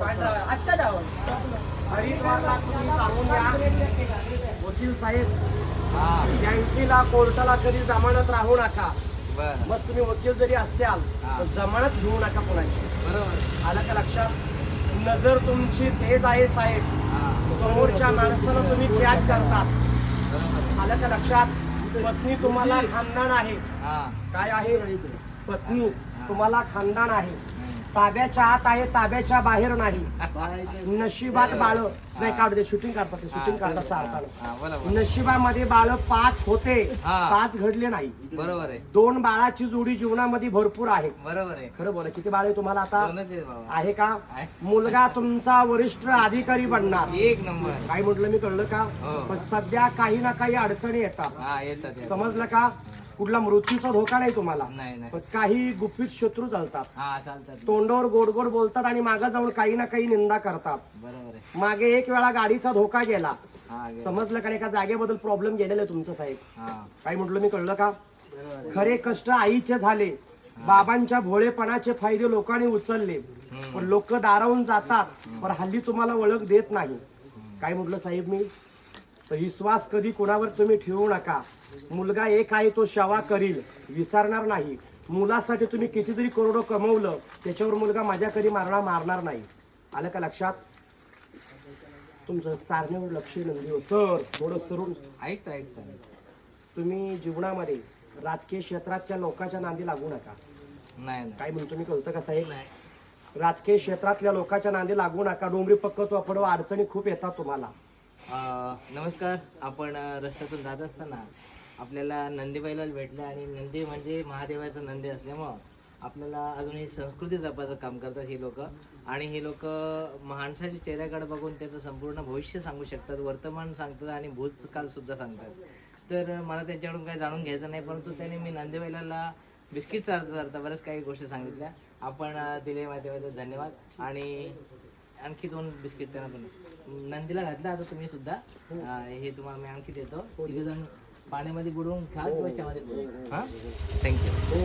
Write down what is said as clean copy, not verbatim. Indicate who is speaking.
Speaker 1: आजच्या डावर
Speaker 2: हरिद्वारला तुम्ही सांगून या वकील साहेब बँकेला कोर्टाला कधी जमानत राहू नका. मग तुम्ही वकील जरी असत्याल तर जमानत घेऊ नका कोणाची.
Speaker 3: बरोबर
Speaker 2: आलं का लक्षात. नजर तुमची तेज आहे साहेब. समोरच्या माणसाला तुम्ही कॅच करतात. आलं का लक्षात. पत्नी तुम्हाला खानदान आहे. काय आहे. पत्नी तुम्हाला खानदान आहे. ताब्याच्या आत आहे, ताब्याच्या बाहेर नाही. नशिबात बाळ नाही काढू दे. शूटिंग काढतात ते. शूटिंग काढतात चालताना. नशिबामध्ये बाळ 5 होते, 5 घडले नाही.
Speaker 3: बरोबर आहे.
Speaker 2: 2 बाळाची जोडी जीवनामध्ये भरपूर आहे.
Speaker 3: बरोबर आहे.
Speaker 2: खरं बोला. किती बाळ आहे तुम्हाला आता.
Speaker 3: दोनच आहे बाबा.
Speaker 2: आहे का. मुलगा तुमचा वरिष्ठ अधिकारी बनणार.
Speaker 3: एक नंबर.
Speaker 2: काय म्हटलं मी कळलं का. पण सध्या काही ना काही अडचणी
Speaker 3: येतात.
Speaker 2: येतात. समजलं का. कुठला मृत्यूचा धोका नाही तुम्हाला. पण काही गुपित शत्रू चालतात. तोंडावर गोड गोड बोलतात आणि मागे जाऊन काही ना काही निंदा करतात.
Speaker 3: बरोबर आहे.
Speaker 2: मागे एक वेळा गाडीचा धोका गेला. समजलं का. एका जागेबद्दल प्रॉब्लेम गेलेला तुमचं साहेब. काय म्हटलं मी कळलं का. खरे कष्ट आईचे झाले. बाबांच्या भोळेपणाचे फायदे लोकांनी उचलले. पण लोक दारावून जातात. पण हल्ली तुम्हाला ओळख देत नाही. काय म्हटलं साहेब मी. विश्वास कधी कोणावर तुम्ही ठेवू नका. मुलगा एक आहे तो सेवा करील, विसरणार नाही. मुलासाठी तुम्ही किती जरी करोडो कमवलं त्याच्यावर मुलगा माझ्या कधी मारणार नाही. आलं का लक्षात. तुमचं चारण्यावर लक्ष नंदी सर. थोडं सरून
Speaker 3: ऐकता
Speaker 2: तुम्ही जीवनामध्ये राजकीय क्षेत्राच्या लोकांच्या नांदी लागू नका.
Speaker 3: नाही
Speaker 2: काय म्हणतो मी कळतं का साहेब. राजकीय क्षेत्रातल्या लोकांच्या नांदी लागू नका. डोंबरी पक्क चोपडव अडचणी खूप येतात तुम्हाला.
Speaker 3: नमस्कार. आपण रस्त्यातून जात असताना आपल्याला नंदीबाईला भेटलं आणि नंदी म्हणजे महादेवाचा नंदी असल्यामुळं आपल्याला अजून ही संस्कृती जपायचं काम करतात ही लोक. आणि हे लोक माणसाच्या चेहऱ्याकडे बघून त्याचं संपूर्ण भविष्य सांगू शकतात, वर्तमान सांगतात आणि भूतकाल सुद्धा सांगतात. तर मला त्यांच्याकडून काही जाणून घ्यायचं नाही, परंतु त्यांनी मी नंदीबाईला बिस्किट चालता बऱ्याच काही गोष्टी सांगितल्या. आपण दिले माहितीबद्दल धन्यवाद. आणि आणखी 2 बिस्किट त्यांना पण नंदीला घातलं. आता तुम्ही सुद्धा हे तुम्हाला मी आणखी देतो. 3 जण पाण्यामध्ये बुडवून खा किंवा चहामध्ये बुडवून. थँक्यू.